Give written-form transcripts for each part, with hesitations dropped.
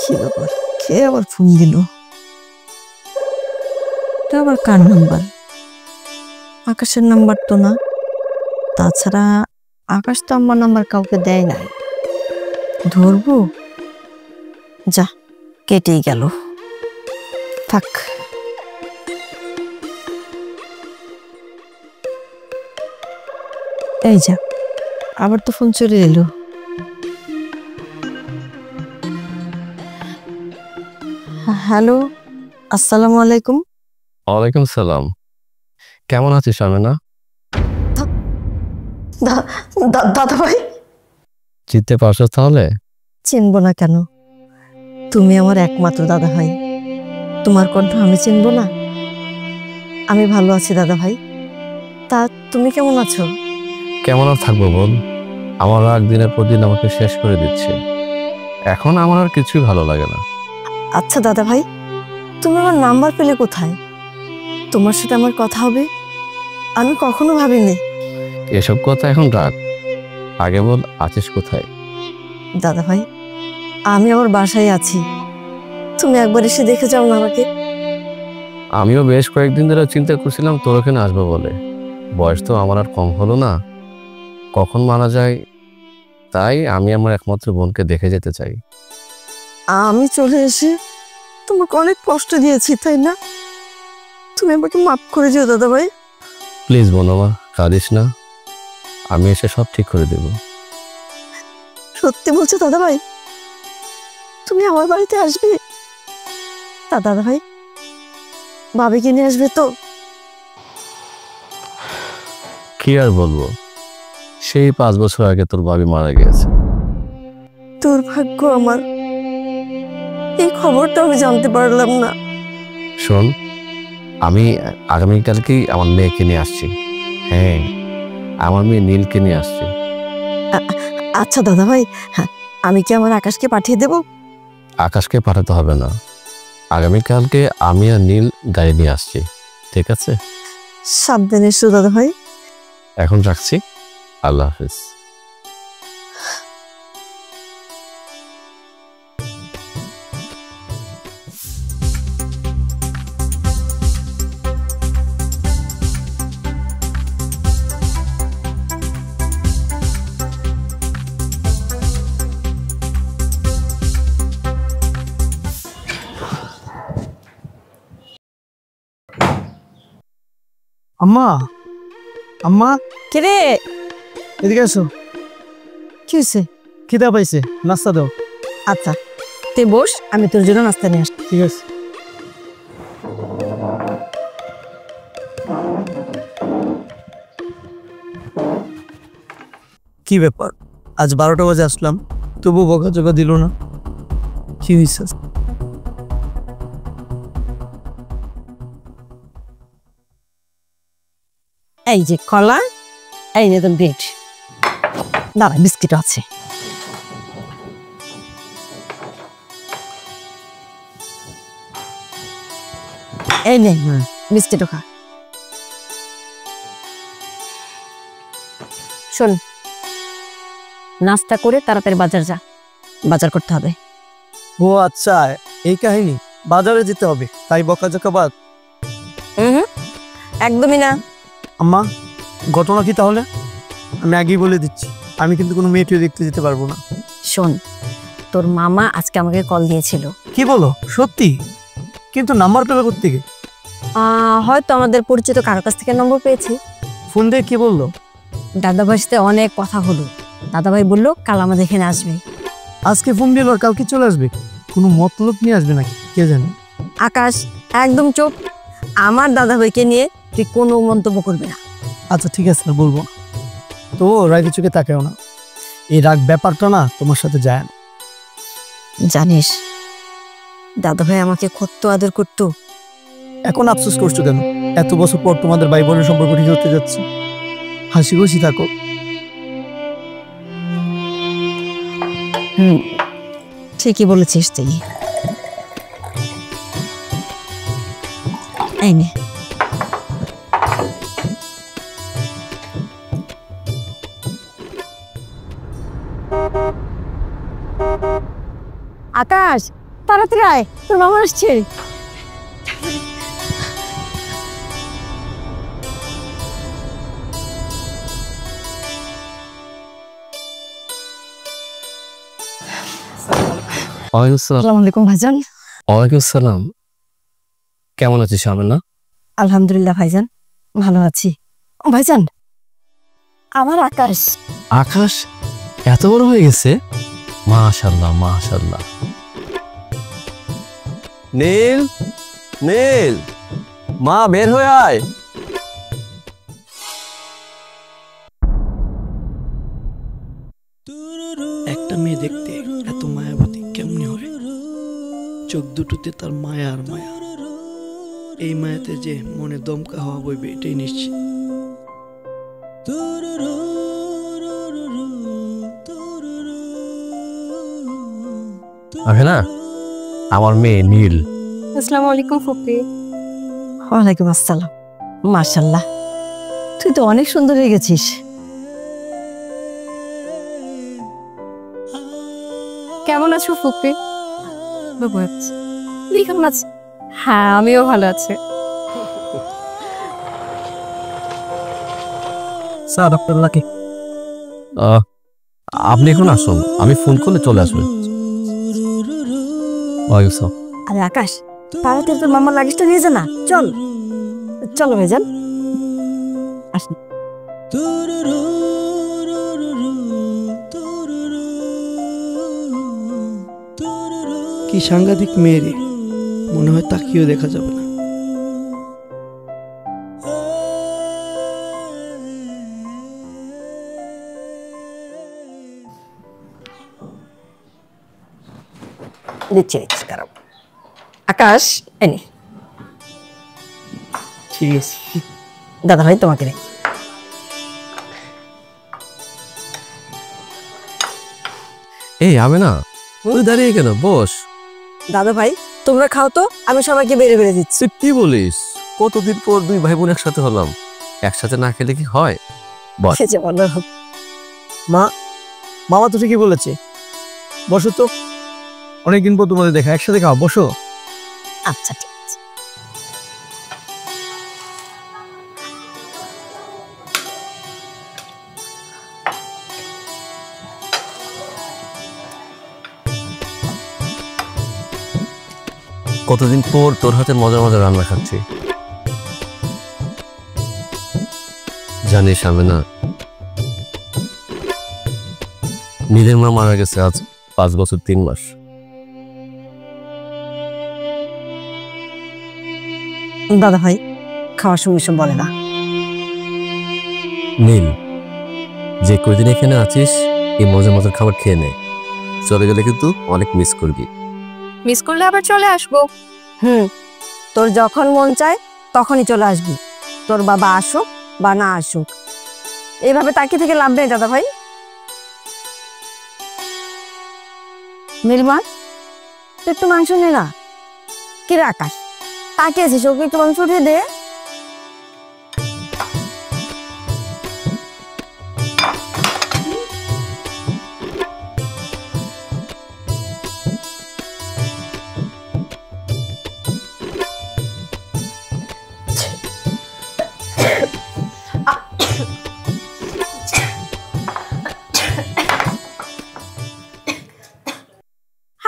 কি ব্যাপার, কে আবার ফোন দিল? এটা আবার কার নাম্বার? আকাশের নাম্বার তো না। তাছাড়া আকাশ তো আমার নাম্বার কাউকে দেয় নাই। ধরবো? যা, কেটেই গেল। থাক। এই যা, আবার তো ফোন চলে এলো। হ্যালো, আসসালামু আলাইকুম। ওয়ালাইকুম সালাম। কেমন আছিস শামিনা? দাদা ভাই। চিনতে পারছো তাহলে? চিনবো না কেন? তুমি আমার একমাত্র দাদা ভাই। তোমার কণ্ঠ আমি চিনবো না? আমি ভালো আছি দাদা ভাই। তা তুমি কেমন আছো? কেমন আর থাকবো বল, আমার রাগ দিনের পর দিন আমাকে শেষ করে দিচ্ছে। এখন আমার আর কিছুই ভালো লাগে না। আচ্ছা দাদা ভাই, তুমি আমার নাম্বার পেলে কোথায়? তোমার সাথে আমার কথা হবে আমি কখনো ভাবিনি। এসব কথা এখন রাখ, আগে বল আছিস কোথায়? দাদা ভাই, আমি আমার বাসায় আছি। তুমি একবার এসে দেখে যাও না আমাকে। আমিও বেশ কয়েকদিন ধরে চিন্তা করছিলাম তোর ওখানে আসবো বলে। বয়স তো আমার আর কম হলো না, কখন মারা যায়। তাই আমি আমার একমাত্র বোনকে দেখে যেতে চাই। আমি চলে এসে তোমাকে অনেক কষ্ট দিয়েছি, তাই না? তুমি আমাকে মাফ করে দিও দাদা ভাই। প্লিজ বোন আমার, কাঁদিস না, আমি এসে সব ঠিক করে দেব। সত্যি বলছো দাদা ভাই? তুমি আমার বাড়িতে আসবে? তা দাদা ভাই, ভাবিকে নিয়ে আসবে তো? কি আর বলবো, সেই 5 বছর আগে তোর ভাবি মারা গিয়েছে। তোর ভাগ্য আমার, এই খবরটা আমি জানতে পারলাম না। শোন, আমি আগামীকালকেই আমার মেয়েকে নিয়ে আসছি। হ্যাঁ, আমার মেয়ে নীলকে নিয়ে আসছি। আচ্ছা দাদা ভাই, হ্যাঁ, আমি কি আমার আকাশকে পাঠিয়ে দেব? আকাশকে পাঠাতে হবে না, আগামীকালকে আমি আর নীল গাড়ি নিয়ে আসছি, ঠিক আছে? সাবধানে এসো দাদা ভাই। এখন রাখছি, আল্লাহ হাফিজ। আম্মা, আম্মা, কে রে? এদিকে এসো। কি হয়েছে? খিদা পাইছে, নাস্তা দাও। আচ্ছা, তুই বস, আমি তোর জন্য নাস্তা নিয়ে আসছি। ঠিক আছে। কি ব্যাপার, আজ 12টা বাজে আসলাম, তবু বকাঝকা দিল না। কি হয়েছে? এই যে কলা, এই নে তোর ব্রেড, দাঁড়া বিস্কিট আছে। এই নে বিস্কিটও খা। শোন, নাস্তা করে তাড়াতাড়ি বাজার যা, বাজার করতে হবে। ও আচ্ছা, এই কাহিনী। বাজারে যেতে হবে, তাই বকাঝকা বাদ? একদমই না। আম্মা, ঘটনা কি তাহলে? আমি আগেই বলে দিচ্ছি, আমি কিন্তু কোনো মেয়েটিও দেখতে যেতে পারবো না। শোন, তোর মামা আজকে আমাকে কল দিয়েছিল। কি বলো, সত্যি? কিন্তু নাম্বার পেলে কোত্থেকে? হয়তো আমাদের পরিচিত কারো কাছ থেকে নম্বর পেয়েছি। ফোন দিয়ে কি বললো? দাদাভাইয়ের সাথে অনেক কথা হলো। দাদাভাই বললো কাল আমাদের এখানে আসবে। আজকে ফোন দিল আর কালকে চলে আসবে? কোনো মতলব নিয়ে আসবে নাকি কে জানে? আকাশ, একদম চুপ। আমার দাদাভাইকে নিয়ে তুই কোনো মন্তব্য করবি না। আচ্ছা ঠিক আছে, বলবো। তো রাগে চোখে তাকাও না, এই রাগ ব্যাপারটা না তোমার সাথে যায় না। জানিস, দাদাভাই আমাকে কত আদর করতো। এখন আফসোস করছো কেন? এত বছর পর তোমাদের ভাই বোনের সম্পর্ক ঠিক হতে যাচ্ছে, হাসি খুশি থাকো। ঠিকই বলেছিস তুই। এই নে। আকাশ, তাড়াতাড়ি আয়, তোর মামা আসছে। আসসালামু আলাইকুম ভাইজান। ওয়ালাইকুম আসসালাম। কেমন আছিস আমেনা? আলহামদুলিল্লাহ ভাইজান, ভালো আছি। ভাইজান, আমার আকাশ। আকাশ এত বড় হয়ে গেছে? মাশাআল্লাহ মাশাআল্লাহ। নীল, নীল, মা বের হয়ে আয়। একটা মেয়ে দেখতে এত মায়াবতী কেমনি হয়? চোখ দুটোতে তার মায়া আর মায়া। এই মায়াতে যে মনে দমকা হওয়া বইবে এটাই নিশ্চিত। আমেনা, আমার মেয়ে নীল। আসসালামু আলাইকুম ফুপি। ওয়ালাইকুম আসসালাম। মাশাআল্লাহ, তুই তো অনেক সুন্দর হয়ে গেছিস। কেমন আছো ফুপি? বাবু আছি। তুই কেমন আছিস? হ্যাঁ, আমিও ভালো আছি। স্যার আপনার লাকি। আপনি এখন আসুন, আমি ফোন করলে চলে আসবেন। ওয়ালাইকুম আসসালাম। আরে আকাশ, তাড়াতাড়ি তোর মামার লাগেজটা নিয়ে যা না। চল চলো ভাইজান, আসুন। কি সাংঘাতিক মেয়েরে, মনে হয় তাকিয়েও দেখা যাবে না। দিচ্ছি কারণ আকাশ এনে ঠিক আছে। দাদা ভাই তোমাকে রে। এই আমেনা, তুই দাঁড়িয়ে কেন? বস। দাদা ভাই তোমরা খাও তো, আমি সবাইকে বেড়ে বেড়ে দিচ্ছি। তুই কি বলিস? কতদিন পর দুই ভাই বোন একসাথে হলাম, একসাথে না খেলে কি হয়? বস। সে যে বলো। মা, মামা তো ঠিকই বলেছে, বসো তো। অনেকদিন পর তোমাদের দেখা, একসাথে খাও, বসো। আচ্ছা ঠিক আছে। কতদিন পর তোর হাতে মজার মজার রান্না খাচ্ছি। জানিস আমেনা, নীলের মা মারা গেছে আজ 5 বছর 3 মাস। দাদা ভাই খাওয়ার সময় সব বলে না। নীল, যে কয়দিন এখানে আছিস এই মজার মজার খাবার খেয়ে নে, চলে গেলে কিন্তু অনেক মিস করবি। মিস করলে আবার চলে আসবো। তোর যখন মন চায় তখনই চলে আসবি, তোর বাবা আসুক বা না আসুক। এইভাবে তাকিয়ে থেকে লাভ নেই দাদা ভাই। নীলমা, তুই একটু মাংস নে না। কি রে আকাশ, তাকিয়েছিস, ওকে একটু মাংস উঠিয়ে দে।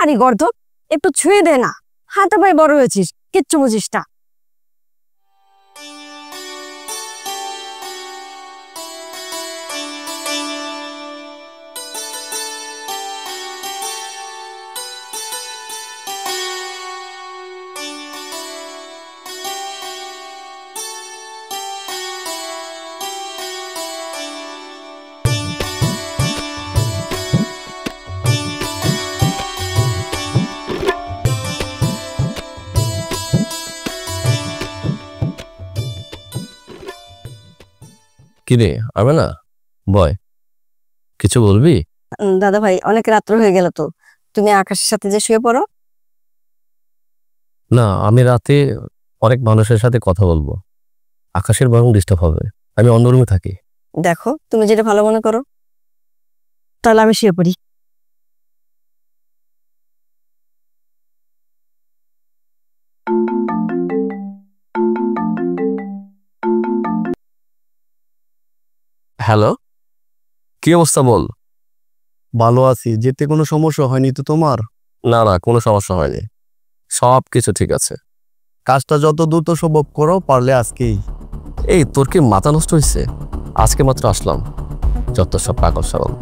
আরে গর্ধব, একটু ছুঁয়ে দে না। হাতে পায়ে বড় হয়েছিস, কিচ্ছু বুঝিস না। কিরে আমেনা, বয়, কিছু বলবি? দাদা ভাই অনেক রাত্র হয়ে গেল তো, তুমি আকাশের সাথে যে শুয়ে পড়ো। না, আমি রাতে অনেক মানুষের সাথে কথা বলবো, আকাশের বরং ডিস্টার্ব হবে। আমি অন্য রুমে থাকি। দেখো তুমি যেটা ভালো মনে করো, তাহলে আমি শুয়ে পড়ি। হ্যালো, কি অবস্থা বল? ভালো আছি, যেতে কোনো সমস্যা হয়নি তো তোমার? না না, কোনো সমস্যা হয়নি, সব কিছু ঠিক আছে। কাজটা যত দ্রুত সম্ভব করো, পারলে আজকেই। এই তোর কি মাথা নষ্ট হয়েছে? আজকে মাত্র আসলাম, যত সব পাগল সাগল।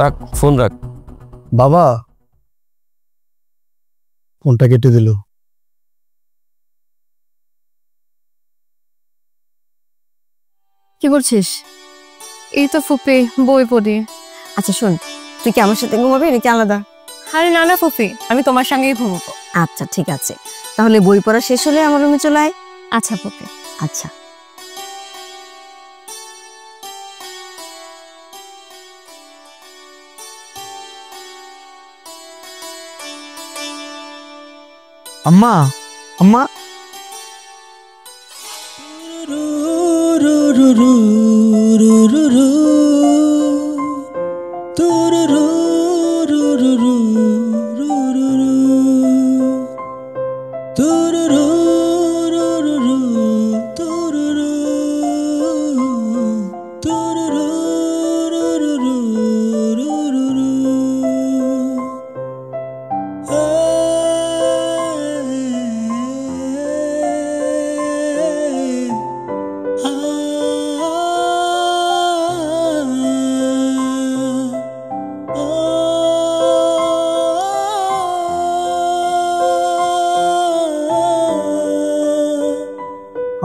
রাখ ফোন, রাখ। বাবা, ফোনটা কেটে দিল। কি করছিস? এই তো ফুপি, বই পড়ি। আচ্ছা শোন, তুই কি আমার সাথে ঘুমাবি নাকি আলাদা? আরে না না ফুপি, আমি তোমার সঙ্গেই ঘুমবো। আচ্ছা ঠিক আছে, তাহলে বই পড়া শেষ হলে আমার রুমে চলে আয়। আচ্ছা ফুপি। আচ্ছা। আম্মা, আম্মা,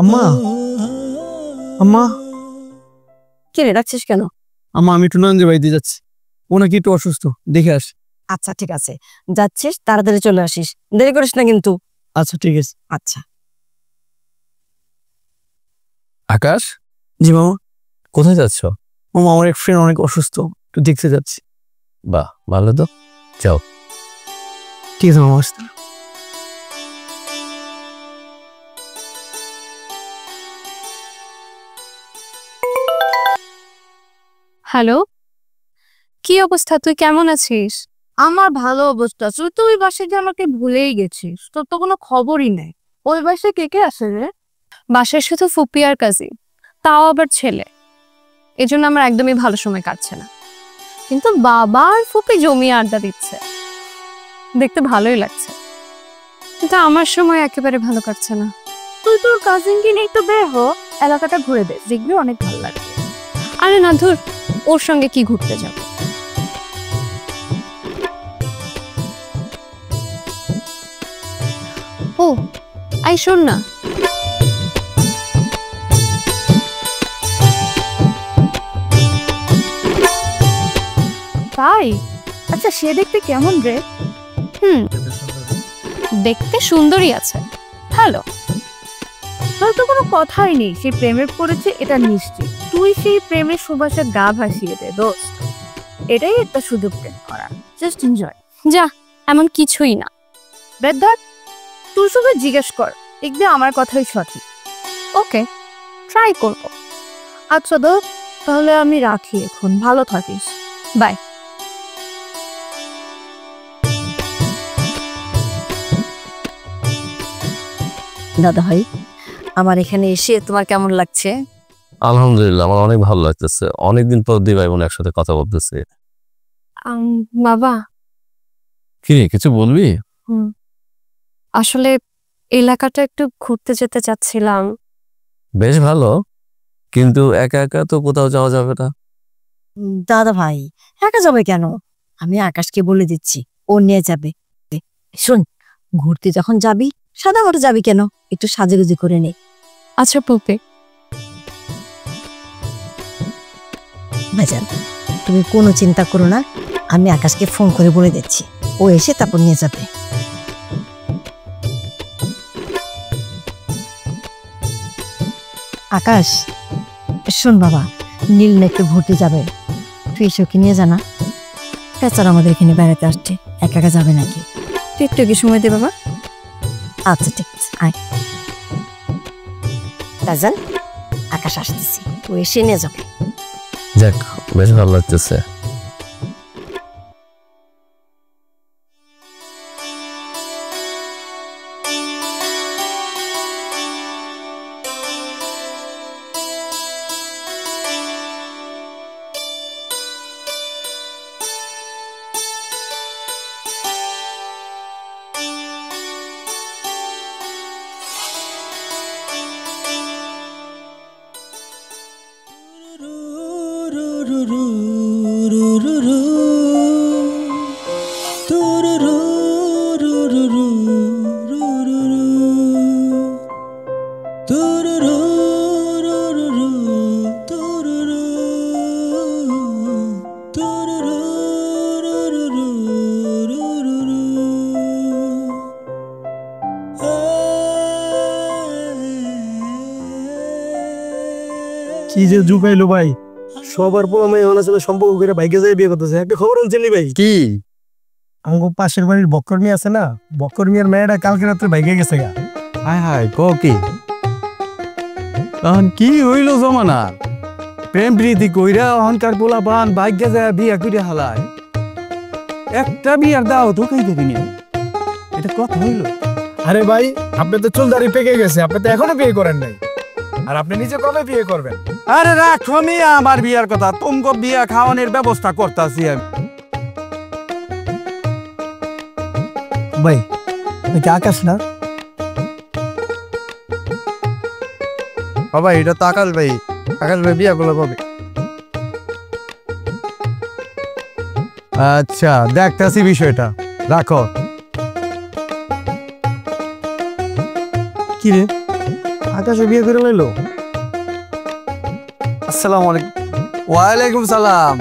আম্মা, আম্মা, কি রে, ডাকছিস কেন? আম্মা, আমি একটু নয়নদের বাড়িতে যাচ্ছি। ও নাকি একটু অসুস্থ, দেখে আস। আচ্ছা ঠিক আছে, যাচ্ছিস তাড়াতাড়ি চলে আসিস, দেরি করিস না কিন্তু। আচ্ছা ঠিক আছে। আচ্ছা। আকাশ, জি মামা। কোথায় যাচ্ছ? মামা, আমার এক ফ্রেন্ড অনেক অসুস্থ, একটু দেখতে যাচ্ছি। বাহ, ভালো তো, যাও। ঠিক আছে মামা, আসতে। হ্যালো, কি অবস্থা? তুই কেমন আছিস? আমার ভালো অবস্থা। তুই তো ওই বাসায় যে আমাকে ভুলেই গেছিস, তোর তো কোনো খবরই নেই। ওই বাসায় কে কে আছে রে? বাসায় শুধু ফুপি আর কাজী, তাও আবার ছেলে। এজন্য আমার একদমই ভালো সময় কাটছে না। কিন্তু বাবা আর ফুপি জমিয়ে আড্ডা দিচ্ছে, দেখতে ভালোই লাগছে। কিন্তু আমার সময় একেবারে ভালো কাটছে না। তুই তোর কাজিনকে নিয়ে একটু বের হ, এলাকাটা ঘুরে দে, দেখবি অনেক ভালো লাগবে। আরে না ধুর, ওর সঙ্গে কি ঘুরতে যাব? ও আই, শোন না, তাই? আচ্ছা, সে দেখতে কেমন রে? দেখতে সুন্দরী আছে, ভালো। তোর তো কোনো কথাই নেই, সে প্রেমে পড়েছে এটা নিশ্চিত। তুই সেই প্রেমের সুবাসে গা ভাসিয়ে দে দোস্ত। এটাই একটা সুযোগ প্রেম করা, জাস্ট এনজয়। যা, এমন কিছুই না। বেদাত, তুই শুধু জিজ্ঞেস কর, দেখবি আমার কথাই সঠিক। ওকে, ট্রাই করব। আচ্ছা দোস্ত, তাহলে আমি রাখি এখন, ভালো থাকিস। বাই। দাদা ভাই, আমার এখানে এসে তোমার কেমন লাগছে? আলহামদুলিল্লাহ, আমার অনেক ভালো লাগতেছে। অনেকদিন পর দুই ভাই বোন একসাথে কথা বলতেছি। বাবা, কি রে, কিছু বলবি? আসলে এলাকাটা একটু ঘুরতে যেতে চাচ্ছিলাম। বেশ ভালো, কিন্তু একা একা তো কোথাও যাওয়া যাবে না। দাদা ভাই, একা যাবে কেন? আমি আকাশকে বলে দিচ্ছি, ও নিয়ে যাবে। শোন, ঘুরতে যখন যাবি সাদা ঘরে যাবি কেন, একটু সাজুগুজি করে নে। আচ্ছা ফুপি। ভাইজান, তুমি কোনো চিন্তা করো না, আমি আকাশকে ফোন করে বলে দিচ্ছি, ও এসে তারপর নিয়ে যাবে। আকাশ, শোন বাবা, নীল না একটু ঘুরতে যাবে, তুই এসে ওকে নিয়ে জানা। বেচারা আমাদের এখানে বেড়াতে আসছে, একা একা যাবে নাকি? তুই একটু কি সময় দে বাবা। আচ্ছা ঠিক আছে, আয়। রাজান, আকাশ আসতেছি, ও এসে নিয়ে যাবে। যাক, বেশ ভালো লাগতেছে। কি যে যুগ আইলো ভাই, সবার বড় মেয়ে ওনার সাথে সম্পর্ক করে বাইকে যাই বিয়ে করতেছে। একটা খবর আনছেন ভাই? কি আমার পাশের বাড়ির বক্কর্মী আছে না, বক্কর্মীর মেয়েটা কালকে রাত্রে বাইকে গেছে গা। হায় হায় ক কি তখন কি হইল জমানার প্রেম প্রীতি কইরা অহংকার পোলা পান ভাগ্যে যায় বিয়া করে হালায়। একটা বিয়ার দাও তো কই দেখিনি, এটা কথা হইল? আরে ভাই, আপনি তো চুল দাড়ি পেকে গেছে, আপনি তো এখনো বিয়ে করেন নাই, আর আপনি নিজে কবে বিয়ে করবেন? আরে রাখো মিয়া আমার বিয়ার কথা, তোমাকে বিয়া খাওয়ানোর ব্যবস্থা করতেছি আমি। ভাই কি আকাশ না? বাবা এটা তো আকাশ ভাই, আকাশ ভাই বিয়া করলো কবে? আচ্ছা দেখতেছি বিষয়টা, রাখো। কি রে, আকাশে বিয়ে করে লাইলো? আসসালামু আলাইকুম। ওয়ালাইকুম সালাম।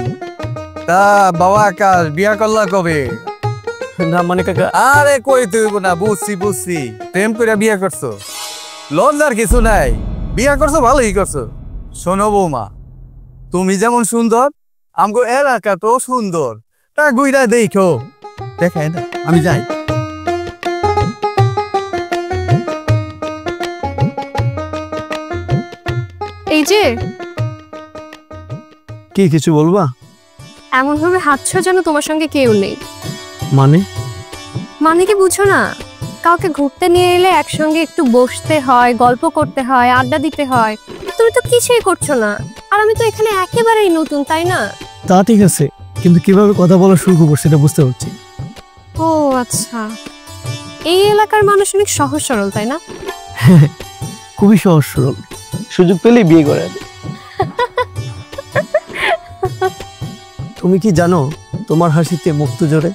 তা বাবা আকাশ বিয়া করলা কবে? না মানে কাকা, আরে কই তুই না, বুঝছি বুঝছি, প্রেম করে বিয়া করছো, লজ্জার কিছু নাই, বিয়া করছো ভালোই করছো। শোনো বৌমা, তুমি যেমন সুন্দর আমগো এলাকা তো সুন্দর, তা গুইরা দেখো, দেখাই না আমি যাই। এই যে কি কিছু বলবা? এমন ভাবে হাঁটছো যেন তোমার সঙ্গে কেউ নেই। মানে মানে কি বুঝো না? কাউকে ঘুরতে নিয়ে এলে একসঙ্গে একটু বসতে হয়, গল্প করতে হয়, আড্ডা দিতে হয়। তুমি তো কিছুই করছো না, আর আমি তো এখানে একেবারেই নতুন, তাই না? তা ঠিক আছে, কিন্তু কিভাবে কথা বলা শুরু করবো সেটা বুঝতে পারছি। ও আচ্ছা, এই এলাকার মানুষ অনেক সহজ সরল, তাই না? খুবই সহজ সরল, সুযোগ পেলেই বিয়ে করে দেয়। তুমি কি জানো তোমার হাসিতে মুক্ত জোরে,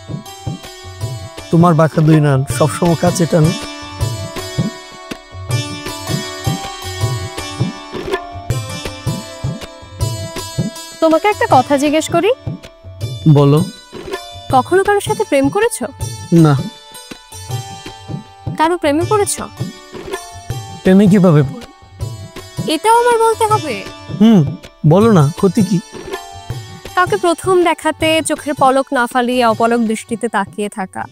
তোমার বাঁকা দুই নান সবসময় কাছে টানো। তোমাকে একটা কথা জিজ্ঞেস করি, বলো। কখনো কারোর সাথে প্রেম করেছো? না। কারো প্রেমে পড়েছো? প্রেমে কিভাবে পড়ে? এটাও আমার বলতে হবে? বলো না, ক্ষতি কি? কাউকে প্রথম দেখাতে চোখের পলক না ফালিয়ে অপলক দৃষ্টিতে তাকিয়ে থাকা,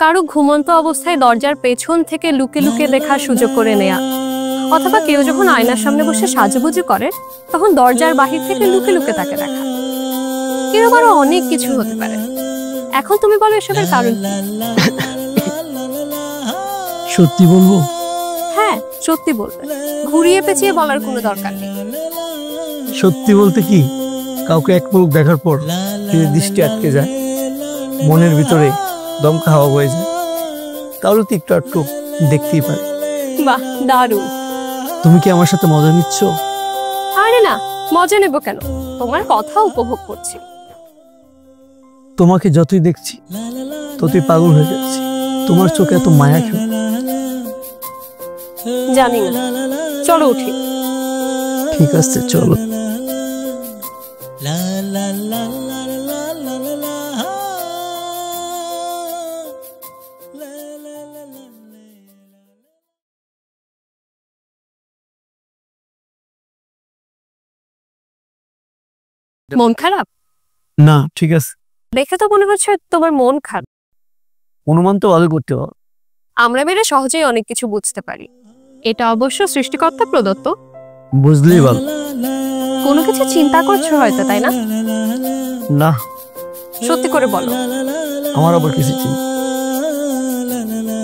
কারো ঘুমন্ত অবস্থায় দরজার পেছন থেকে লুকে লুকে দেখার সুযোগ করে নেয়া, অথবা কেউ যখন আয়নার সামনে বসে সাজুগুজু করে তখন দরজার বাহির থেকে লুকে লুকে তাকে দেখা। এরকম আরো অনেক কিছু হতে পারে। এখন তুমি বলো এসবের কারণ কি? সত্যি বলবো? হ্যাঁ সত্যি বলবে, ঘুরিয়ে পেঁচিয়ে বলার কোনো দরকার নেই। সত্যি বলতে কি, কাউকে এক পলক দেখার পর দৃষ্টি আটকে যায়, মনের ভিতরে দমকা হাওয়া বয়ে যায়, কারো তো একটু একটু দেখতেই পারে। বাহ দারুণ। তুমি কি আমার সাথে মজা নিচ্ছ? আরে না, মজা নেব কেন, তোমার কথা উপভোগ করছি। তোমাকে যতই দেখছি ততই পাগল হয়ে যাচ্ছি, তোমার চোখে এত মায়া কেন? জানি না, চলো উঠি। ঠিক আছে চলো। মন খারাপ? না ঠিক আছে। দেখে তো মনে হচ্ছে তোমার মন খারাপ। অনুমান তো ভালো করতে হবে। আমরা মেয়েরা সহজেই অনেক কিছু বুঝতে পারি, এটা অবশ্য সৃষ্টিকর্তা প্রদত্ত। বুঝলেই ভালো। কোনো কিছু চিন্তা করছো হয়তো, তাই না? না। সত্যি করে বলো। আমার আবার কিছু চিন্তা।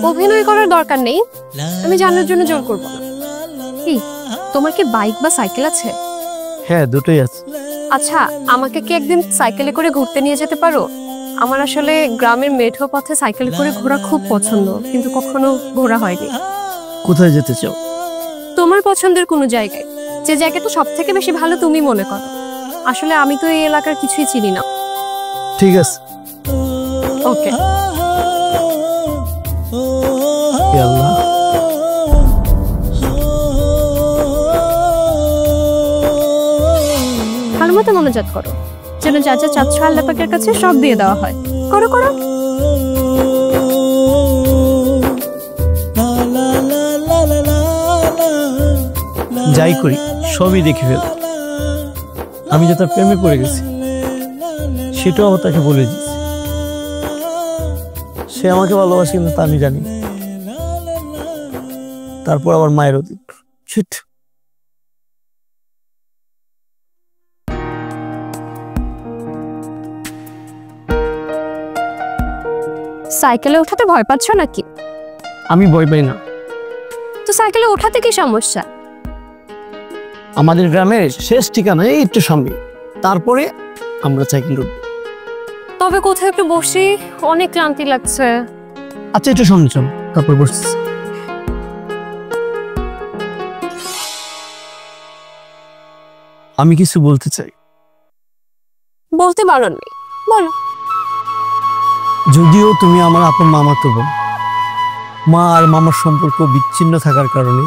অভিনয় করার দরকার নেই, আমি জানার জন্য জোর করবো না। কি তোমার কি বাইক বা সাইকেল আছে? হ্যাঁ দুটোই আছে। আচ্ছা, আমাকে কি একদিন সাইকেলে করে ঘুরতে নিয়ে যেতে পারো? আমার আসলে গ্রামের মেঠো পথে সাইকেলে করে ঘোরা খুব পছন্দ, কিন্তু কখনো ঘোরা হয়নি। কোথায় যেতে চাও? তোমার পছন্দের কোনো জায়গায়, যে জায়গাটা সব থেকে বেশি ভালো তুমি মনে করো। আসলে আমি তো এই এলাকার কিছুই চিনি না। ঠিক আছে। ওকে। আল্লাহ, ভালো মতো মনোজাত করো, যেন যা যা চাচ্ছ আল্লাহ পাকের কাছে সব দিয়ে দেওয়া হয়। করো করো। যাই করি সবই দেখে ফেল। আমি যে তার প্রেমে পড়ে গেছি সেটাও আবার তাকে বলে দিয়েছি। সে আমাকে ভালোবাসে কিনা তা আমি জানি। তারপর আবার মায়ের অতীত। শিট। সাইকেলে ওঠাতে ভয় পাচ্ছ নাকি? আমি ভয় পাই না। তো সাইকেলে ওঠাতে কি সমস্যা? আমাদের গ্রামের শেষ ঠিকানা এই একটু সামনে, তারপরে আমরা সাইকেল উঠব। তবে কোথাও একটু বসি, অনেক ক্লান্তি লাগছে। আচ্ছা একটু সামনে চল, তারপর বসছি। আমি কিছু বলতে চাই। বলতে পারোনি, বলো। যদিও তুমি আমার আপন মামাতো বোন, মা আর মামার সম্পর্ক বিচ্ছিন্ন থাকার কারণে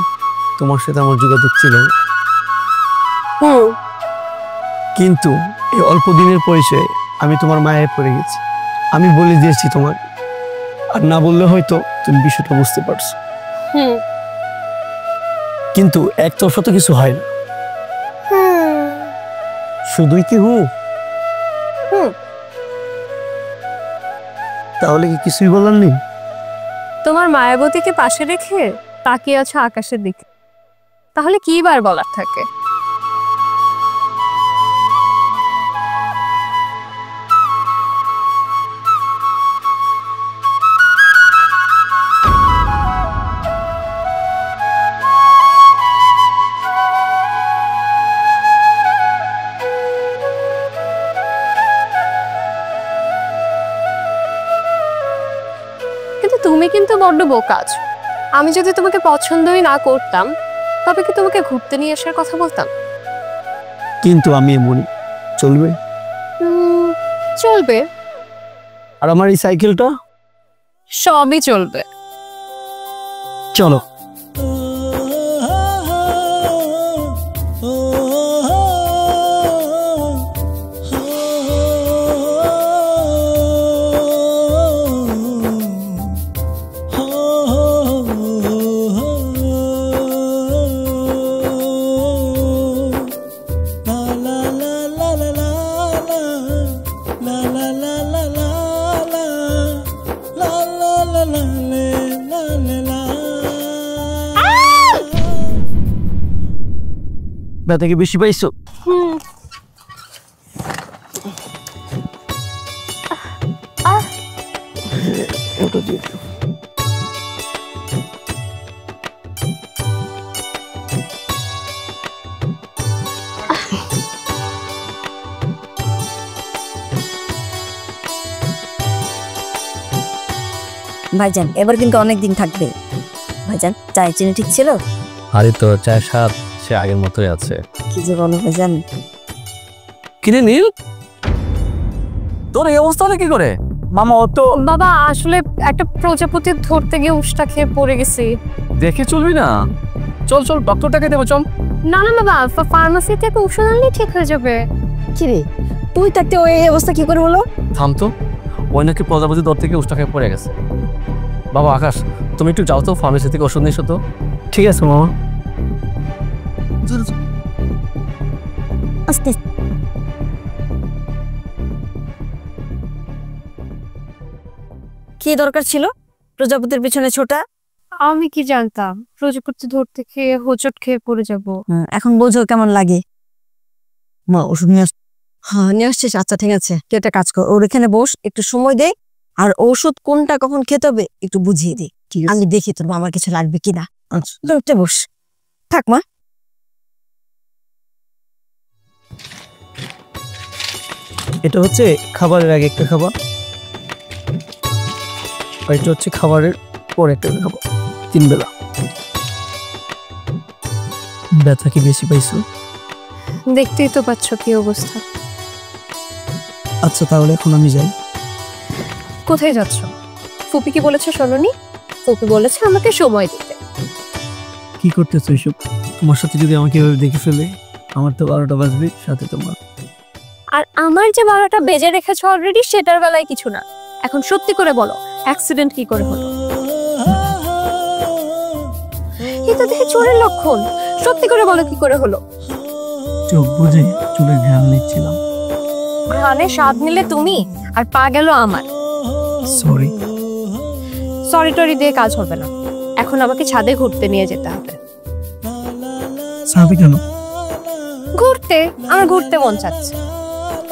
তোমার সাথে আমার যোগাযোগ ছিল না। কিন্তু এই অল্প দিনের পরিচয়ে আমি তোমার মায়ে পড়ে গেছি। আমি বলে দিয়েছি তোমার, আর না বললে হয়তো তুমি বিষয়টা বুঝতে পারছো। কিন্তু একতরফা তো কিছু হয় না। শুধুই কি তাহলে কি কিছুই বলার নেই? তোমার মায়াবতীকে পাশে রেখে তাকিয়ে আছো আকাশের দিকে, তাহলে কি বার বলার থাকে? তুমি কিন্তু বড্ড বোকা আছো। আমি যদি তোমাকে পছন্দই না করতাম তবে কি তোমাকে ঘুরতে নিয়ে আসার কথা বলতাম? কিন্তু আমি এমনই। চলবে? চলবে। আর আমার এই সাইকেলটা? সবই চলবে। চলো। ব্যথা কি বেশি পাইছো? ভাইজান এবার কিন্তু অনেক দিন থাকবে। ভাইজান চায় চিনি ঠিক ছিল? আরে তো চায়ের স্বাদ সে আগের মতোই আছে। কি যে বলো ভাইজান। কিরে নীল, তোর এই অবস্থা হলে কি করে? মামা অত বাবা আসলে একটা প্রজাপতি ধরতে গিয়ে উষ্টা খেয়ে পড়ে গেছি। দেখে চলবি না, চল চল ডক্টরটাকে দেবো চল। না না বাবা, ফার্মাসি থেকে ওষুধ আনলেই ঠিক হয়ে যাবে। কিরে তুই থাকতে ওই অবস্থা কি করে হলো? থাম তো, ওই নাকি প্রজাপতি দর থেকে উষ্টা খেয়ে পড়ে গেছে। বাবা আকাশ, তুমি একটু যাও তো ফার্মেসি থেকে ওষুধ নিয়ে এসো তো। ঠিক আছে মামা। আস্তে কি দরকার ছিল প্রজাপতির পিছনে ছোটা? আমি কি জানতাম প্রজাপতি ধরতে খেয়ে হোঁচট খেয়ে পড়ে যাব। এখন বোঝো কেমন লাগে? মা ওষুধ নিয়ে হ্যাঁ নিয়ে আসছিস? আচ্ছা ঠিক আছে, তুই একটা কাজ কর, ওর এখানে বস, একটু সময় দে, আর ঔষধ কোনটা কখন খেতে হবে একটু বুঝিয়ে দে। আমি দেখি তোর আমার কিছু লাগবে কিনা। আচ্ছা বস, থাক মা। এটা হচ্ছে খাবারের আগে একটা খাবার, আর এটা হচ্ছে খাবারের পরে একটা খাবার, 3 বেলা। ব্যথা কি বেশি পাইছো? দেখতেই তো পাচ্ছ কি অবস্থা। আচ্ছা তাহলে এখন আমি যাই। কোথায় যাচ্ছ? ফুপি কি বলেছে শোনোনি? ফুপি বলেছে আমাকে সময় দিতে। কি করতেছো এসব? তোমার সাথে যদি আমাকে এভাবে দেখে ফেলে, আমার তো 12টা বাজবে, সাথে তোমার। আর আমার যে 12টা বেজে রেখেছো অলরেডি, সেটার বেলায় কিছু না। এখন সত্যি করে বলো, অ্যাক্সিডেন্ট কি করে হলো? এটা দেখে চোরের লক্ষণ। সত্যি করে বলো কি করে হলো? চোখ বুঝে চুলে ঘ্রাণ নিচ্ছিলাম। ঘ্রাণে স্বাদ নিলে তুমি, আর পা গেল আমার। সরি। সরি টরি দিয়ে কাজ হবে না, এখন আমাকে ছাদে ঘুরতে নিয়ে যেতে হবে। সাথে কেন? ঘুরতে, আমার ঘুরতে মন চাচ্ছে।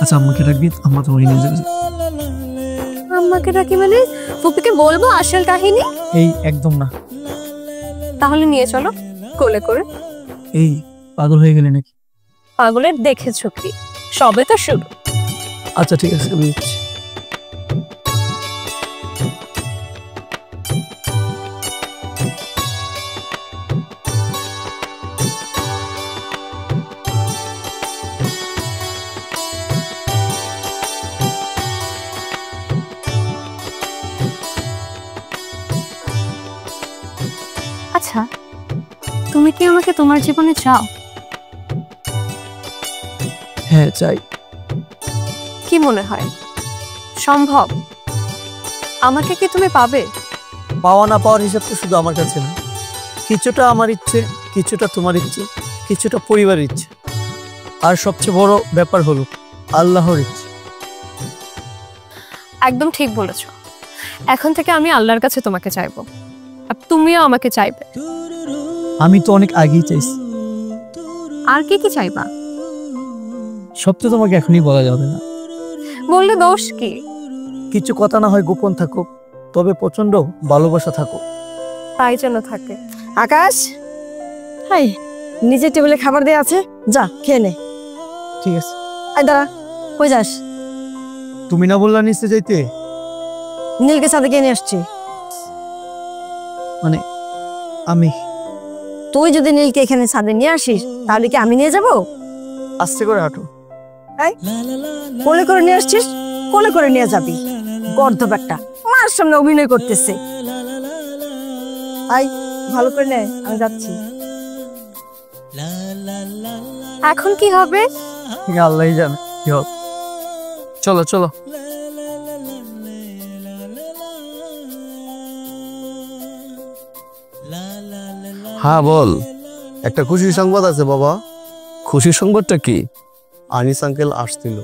আচ্ছা আম্মাকে রাখবি, আম্মা তোমাকে নিয়ে যাবে। আম্মাকে ডাকি মানে? ফুপিকে বলবো আসল কাহিনী? এই একদম না। তাহলে নিয়ে চলো কোলে করে। এই পাগল হয়ে গেলে নাকি? পাগলের দেখেছো কি, সবে তো শুরু। আচ্ছা ঠিক আছে, আমি দিচ্ছি। আচ্ছা, তুমি কি আমাকে তোমার জীবনে চাও? হ্যাঁ চাই। কি মনে হয় সম্ভব? আমাকে কি তুমি পাবে? পাওয়া না পাওয়ার হিসাব তো শুধু আমার কাছে না। কিছুটা আমার ইচ্ছে, কিছুটা তোমার ইচ্ছে, কিছুটা পরিবারের ইচ্ছে, আর সবচেয়ে বড় ব্যাপার হলো আল্লাহর ইচ্ছে। একদম ঠিক বলেছো। এখন থেকে আমি আল্লাহর কাছে তোমাকে চাইবো, আর তুমিও আমাকে চাইবে। আমি তো অনেক আগেই চাইছি। আর কি কি চাইবা? সব তো তোমাকে এখনই বলা যাবে না। বললে দোষ কি? কিছু কথা না হয় গোপন থাকুক, তবে প্রচন্ড ভালোবাসা থাকুক। তাই যেন থাকে। আকাশ, হাই, নিচের টেবিলে খাবার দেয়া আছে, যা খেয়ে নে। ঠিক আছে। আয় দাঁড়া, কই যাস? তুমি না বললা নিচে যাইতে? নীলকে সাথে কে নিয়ে আসছি। মানে আমি? তুই যদি নীলকে এখানে ছাদে নিয়ে আসিস তাহলে কি আমি নিয়ে যাব? আস্তে করে হাঁটো। কোলে করে নিয়ে আসছিস, কোলে করে নিয়ে যাবি। গর্দভ একটা, মার সামনে অভিনয় করতেছে। আই, ভালো করে নে, আমি যাচ্ছি। এখন কি হবে? আল্লাহই জানে কি হবে। চলো চলো। হ্যাঁ বল। একটা খুশির সংবাদ আছে বাবা। খুশির সংবাদটা কি? আনিস আঙ্কেল আসছিল,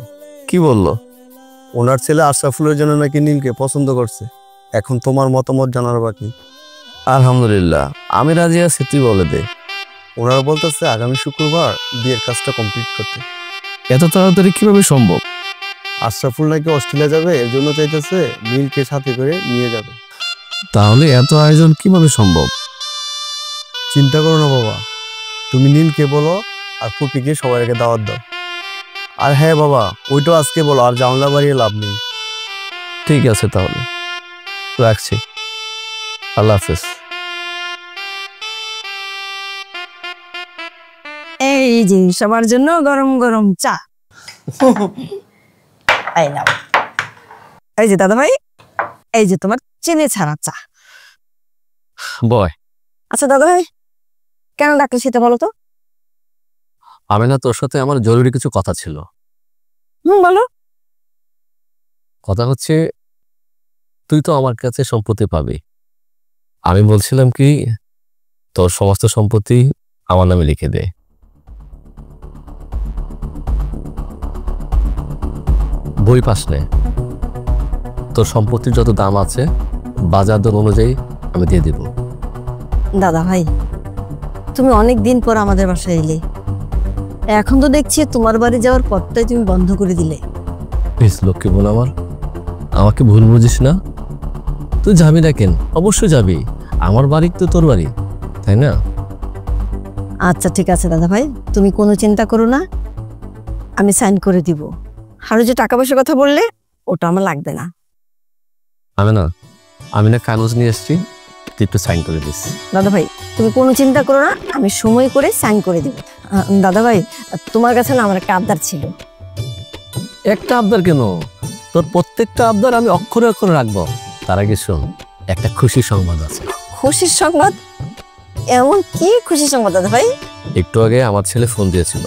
কি বললো? ওনার ছেলে আশরাফুলের জন্য নাকি নীলকে পছন্দ করছে। এখন তোমার মতামত জানার বাকি। আলহামদুলিল্লাহ, আমি রাজি আছি, তুই বলে দে। ওনারা বলতেছে আগামী শুক্রবার বিয়ের কাজটা কমপ্লিট করতে। এত তাড়াতাড়ি কিভাবে সম্ভব? আশরাফুল নাকি অস্ট্রেলিয়া যাবে, এর জন্য চাইতেছে নীলকে সাথে করে নিয়ে যাবে। তাহলে এত আয়োজন কিভাবে সম্ভব? চিন্তা করো না বাবা, তুমি নীলকে বলো আর ফুপিকে সবাইকে দাওয়াত দাও। আর হ্যাঁ বাবা, ওইটাও আজকে বলো, আর জানলা বাড়িয়ে লাভ নেই। ঠিক আছে তাহলে, রাখছি। আল্লাহ হাফেজ। এই যে সবার জন্য গরম গরম চা। এই নাও। এই যে দাদা ভাই, এই যে তোমার চিনি ছাড়া চা। বয়। আচ্ছা দাদা ভাই, কেন ডাকলে সেটা বলো তো? আমি না, তোর সাথে আমার জরুরি কিছু কথা ছিল। বলো। কথা হচ্ছে, তুই তো আমার কাছে সম্পত্তি পাবি। আমি বলছিলাম কি, তোর সমস্ত সম্পত্তি আমার নামে লিখে দে। বই পাস নে, তোর সম্পত্তির যত দাম আছে বাজার দর অনুযায়ী আমি দিয়ে দিব। দাদা ভাই, তুমি অনেক দিন পর আমাদের বাসায় এলে, এখন তো দেখছি তোমার বাড়ি যাওয়ার পথটাই তুমি বন্ধ করে দিলে। প্লিজ লক্ষ্মী বোন আমার, আমাকে ভুল বুঝিস না। তুই যাবি না কেন? অবশ্যই যাবি, আমার বাড়ি তো তোর বাড়ি, তাই না? আচ্ছা ঠিক আছে দাদা ভাই, তুমি কোনো চিন্তা করো না, আমি সাইন করে দিব। আর যে টাকা পয়সার কথা বললে, ওটা আমার লাগবে না। আমি না কাগজ নিয়ে এসছি, তুই একটু সাইন করে দিস। দাদা ভাই তুমি কোনো চিন্তা করো না, আমি সময় করে সাইন করে দিব। দাদা ভাই, তোমার কাছে না আমার একটা আবদার ছিল। একটা আবদার কেন? তোর প্রত্যেকটা আবদার আমি অক্ষরে অক্ষরে রাখবো। তার আগে শোন, একটা খুশির সংবাদ আছে। খুশির সংবাদ? এমন কি খুশির সংবাদ দাদা ভাই? একটু আগে আমার ছেলে ফোন দিয়েছিল।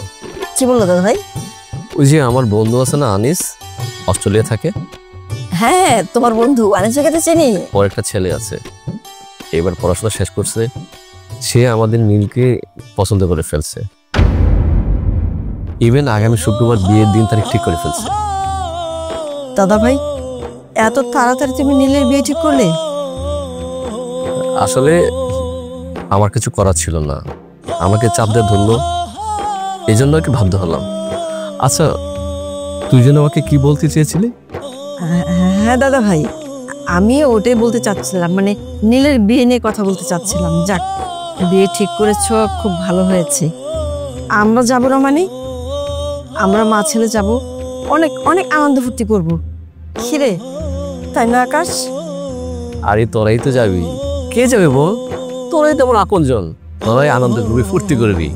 কি বললো দাদা ভাই? ওই যে আমার বন্ধু আছে না আনিস, অস্ট্রেলিয়া থাকে। হ্যাঁ, তোমার বন্ধু আনিসের কাছে চিনি। ওর একটা ছেলে আছে, এবার পড়াশোনা শেষ করছে, সে আমাদের নীলকে পছন্দ করে ফেলছে। ইভেন আগামী শুক্রবার বিয়ের দিন তারিখ ঠিক করে ফেলছে। দাদা ভাই, এত তাড়াতাড়ি তুমি নীলের বিয়ে ঠিক করলে? আসলে আমার কিছু করার ছিল না, আমাকে চাপ দিয়ে ধরলো, এই জন্য একটু বাধ্য হলাম। আচ্ছা, তুই যেন আমাকে কি বলতে চেয়েছিলি? হ্যাঁ দাদা ভাই, আমি ওটাই বলতে চাচ্ছিলাম, মানে নীলের বিয়ে নিয়ে কথা বলতে চাচ্ছিলাম। যাক, বিয়ে ঠিক করেছ, খুব ভালো হয়েছে। আমরা যাবো না মানে? আমরা মা ছেলে যাব, অনেক অনেক আনন্দ ফুর্তি করবো। খিরে, তাই না আকাশ? আরে তোরাই তো যাবি, কে যাবে বল? তোরাই তেমন আপনজন, তোরাই আনন্দ করবি, ফুর্তি করবি।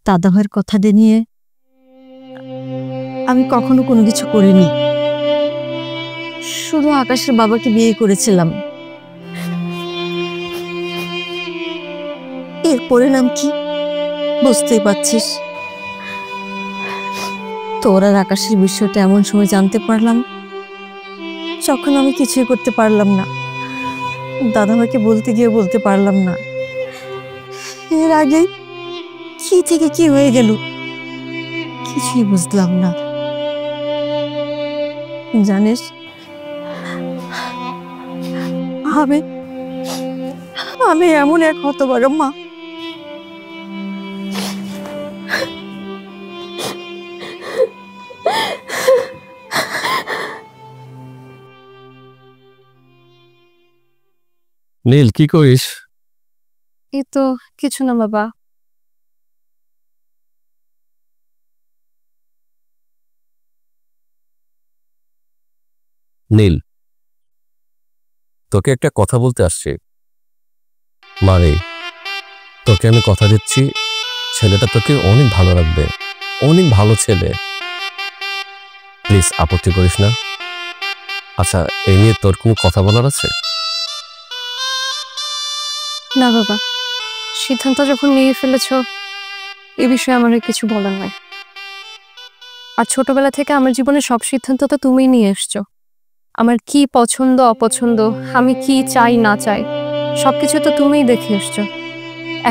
দাদা ভাইয়ের কথা নিয়ে আমি কখনো কোনো কিছু করিনি, শুধু আকাশের বাবাকে বিয়ে করেছিলাম। এর পরিণাম কি বুঝতেই পারছিস। তোর আর আকাশের বিষয়টা এমন সময় জানতে পারলাম যখন আমি কিছুই করতে পারলাম না, দাদা ভাইকে বলতে গিয়ে বলতে পারলাম না। এর আগে কি থেকে কি হয়ে গেল কিছুই বুঝলাম না। জানিস, আমি এমন এক হতভাগা মা। নীল, কি করিস? এই তো কিছু না বাবা। নীল, তোকে একটা কথা বলতে আসছি। মানে তোকে আমি কথা দিচ্ছি, ছেলেটা তোকে অনেক ভালো রাখবে, অনেক ভালো ছেলে। প্লিজ আপত্তি করিস না। আচ্ছা, এই নিয়ে তোর কোনো কথা বলার আছে? না বাবা, সিদ্ধান্ত যখন নিয়ে ফেলেছ, এ বিষয়ে আমার আর কিছু বলার নাই। আর ছোটবেলা থেকে আমার জীবনের সব সিদ্ধান্ত তো তুমিই নিয়ে এসছো। আমার কি পছন্দ অপছন্দ, আমি কি চাই না চাই, সবকিছু তো তুমিই দেখে এসছো।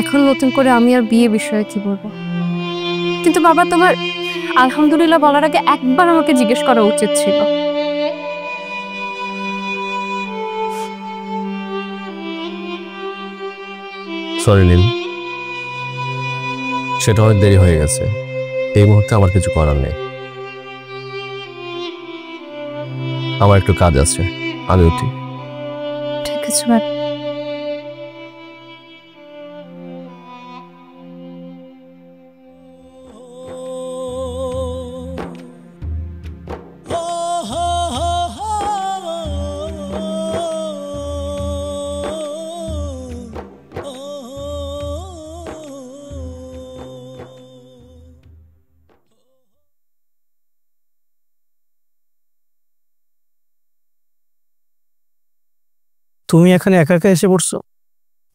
এখন নতুন করে আমি আর বিয়ে বিষয়ে কি বলবো? কিন্তু বাবা, তোমার আলহামদুলিল্লাহ বলার আগে একবার আমাকে জিজ্ঞেস করা উচিত ছিল। সরি নীল, সেটা অনেক দেরি হয়ে গেছে। এই মুহূর্তে আমার কিছু করার নেই। আমার একটু কাজ আছে, আমি উঠি। ঠিক আছে বাবা। তুমি এখানে একা একা এসে পড়ছো?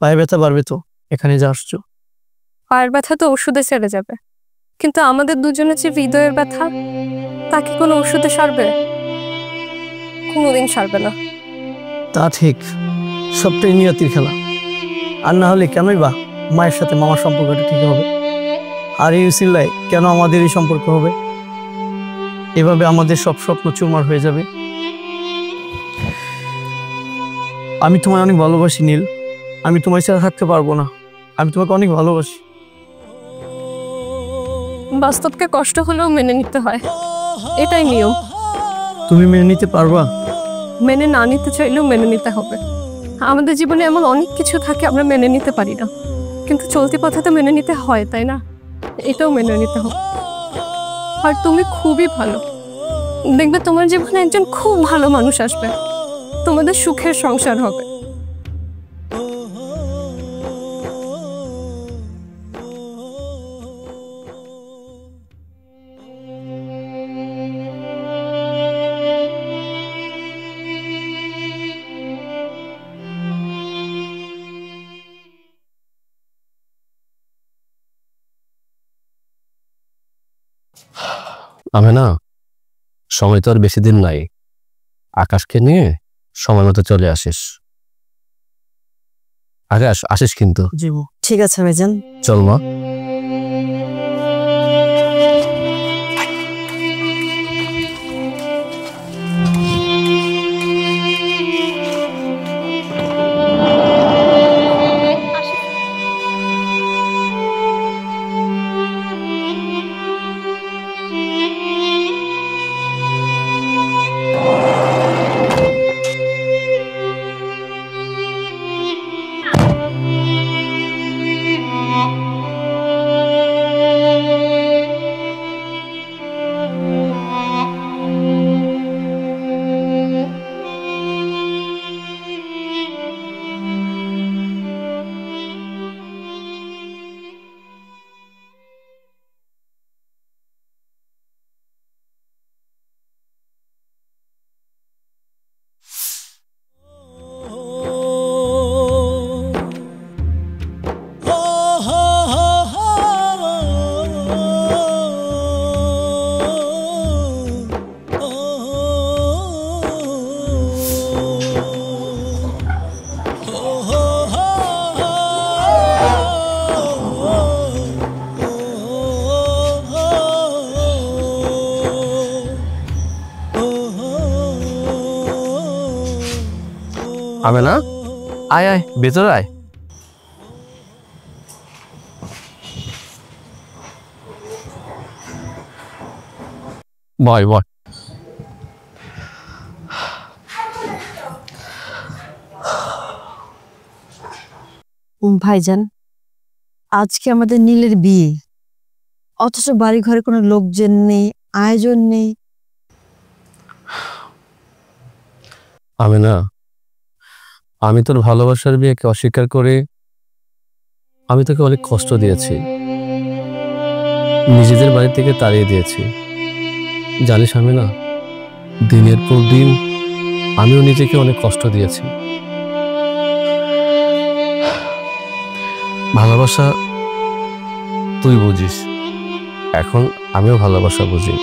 পায়ে ব্যথা বাড়বে তো, এখানে যা আসছো। পায়ের ব্যথা তো ওষুধে সেরে যাবে, কিন্তু আমাদের দুজনের যে হৃদয়ের ব্যথা, তা কি কোনো ওষুধে সারবে? কোনোদিন সারবে না। তা ঠিক, সবটাই নিয়তির খেলা। আর না হলে কেনই বা মায়ের সাথে মামার সম্পর্কটা ঠিক হবে? আর এই উসিলায় কেন আমাদের এই সম্পর্ক হবে? এভাবে আমাদের সব স্বপ্ন চুরমার হয়ে যাবে। আমি তোমায় অনেক ভালোবাসি নীল, আমি তোমায় ছাড়া থাকতে পারবো না। আমি তোমাকে অনেক ভালোবাসি। বাস্তবকে কষ্ট হলেও মেনে নিতে হয়, এটাই নিয়ম। তুমি মেনে নিতে পারবা? মেনে না নিতে চাইলেও মেনে নিতে হবে। আমাদের জীবনে এমন অনেক কিছু থাকে আমরা মেনে নিতে পারি না, কিন্তু চলতি পথে তো মেনে নিতে হয়, তাই না? এটাও মেনে নিতে হবে। আর তুমি খুবই ভালো, দেখবে তোমার জীবনে একজন খুব ভালো মানুষ আসবে, তোমাদের সুখের সংসার হবে। আমি না, সময় তো আর বেশি দিন নাই। আকাশকে নিয়ে সময় মতো চলে আসিস। আকাশ আসিস কিন্তু। জীবু ঠিক আছে ভাইজান। চল মা। আমি না, আয় আয় ভেতরে আয়। বয় বয়। ভাইজান, আজকে আমাদের নীলের বিয়ে, অথচ বাড়ি ঘরে কোনো লোকজন নেই, আয়োজন নেই। আমি না, আমি তোর ভালোবাসার বিয়েকে অস্বীকার করে আমি তোকে অনেক কষ্ট দিয়েছি, নিজেদের বাড়ি থেকে তাড়িয়ে দিয়েছি। জানিস আমি না, দিনের পর দিন আমিও নিজেকে অনেক কষ্ট দিয়েছি। ভালোবাসা তুই বুঝিস, এখন আমিও ভালোবাসা বুঝি।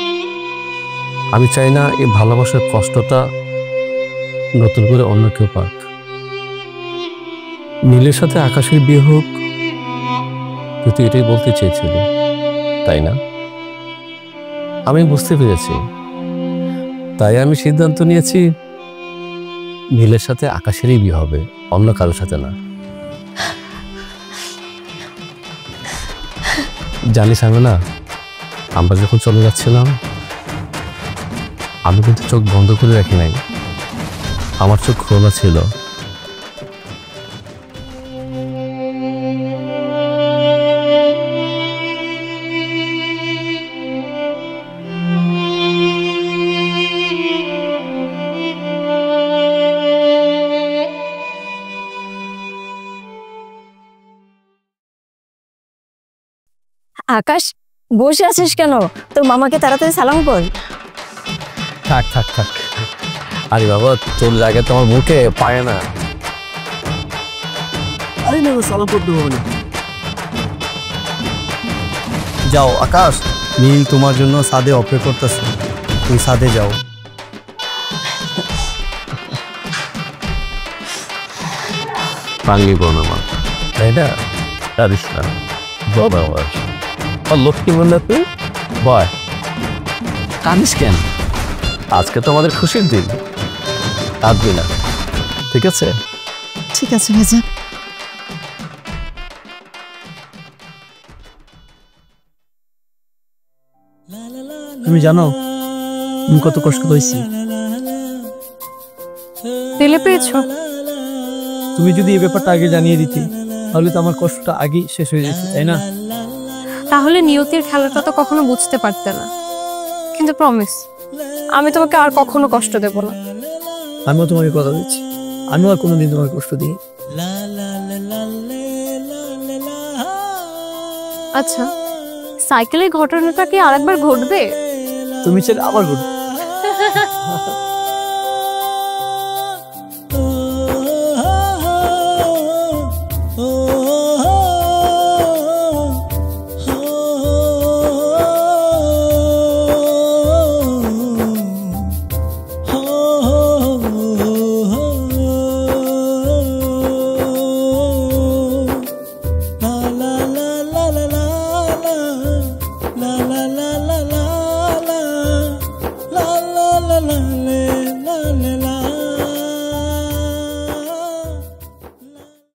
আমি চাই না এই ভালোবাসার কষ্টটা নতুন করে অন্য কেউ পাক। নীলের সাথে আকাশের বিয়ে হোক, তুই এটাই বলতে চেয়েছিলি, তাই না? আমি বুঝতে পেরেছি, তাই আমি সিদ্ধান্ত নিয়েছি নীলের সাথে আকাশেরই বিয়ে হবে, অন্য কারোর সাথে না। জানিস আমি না, আমরা যখন চলে যাচ্ছিলাম আমি কিন্তু চোখ বন্ধ করে রাখি নাই, আমার চোখ খোলা ছিল। আকাশ, বসে আছিস কেন? তোর মামাকে তাড়াতাড়ি সালাম কর। থাক থাক থাক, আরে বাবা তোর জায়গায় তো আমার মুখে পায় না। আরে না, সালাম করতে হবে না। যাও আকাশ, নীল তোমার জন্য ছাদে অপেক্ষা করতেছে, তুমি ছাদে যাও। পাঙ্গি বোন আমার, তাই না? জানিস না বাবা আমার লক্ষ্মী বললে তুই বয়, কাঁদিস কেন? আজকে তো আমাদের খুশির দিন, কাঁদবি না, ঠিক আছে? ঠিক আছে ভাইজান। তুমি জানো আমি কত কষ্ট হয়েছি? তেলে পেয়েছো? তুমি যদি এই ব্যাপারটা আগে জানিয়ে দিতে, তাহলে তো আমার কষ্টটা আগেই শেষ হয়ে যেত, তাই না? তাহলে নিয়তির খেলাটা তো কখনো বুঝতে পারতে না। কিন্তু প্রমিস, আমি তোমাকে আর কখনো কষ্ট দেব না। আমিও তোমাকে কথা দিচ্ছি, আমিও আর কোনোদিন তোমার কষ্ট দিই। আচ্ছা, সাইকেলের ঘটনাটা কি আরেকবার ঘটবে? তুমি চাইলে আবার ঘটবে। la la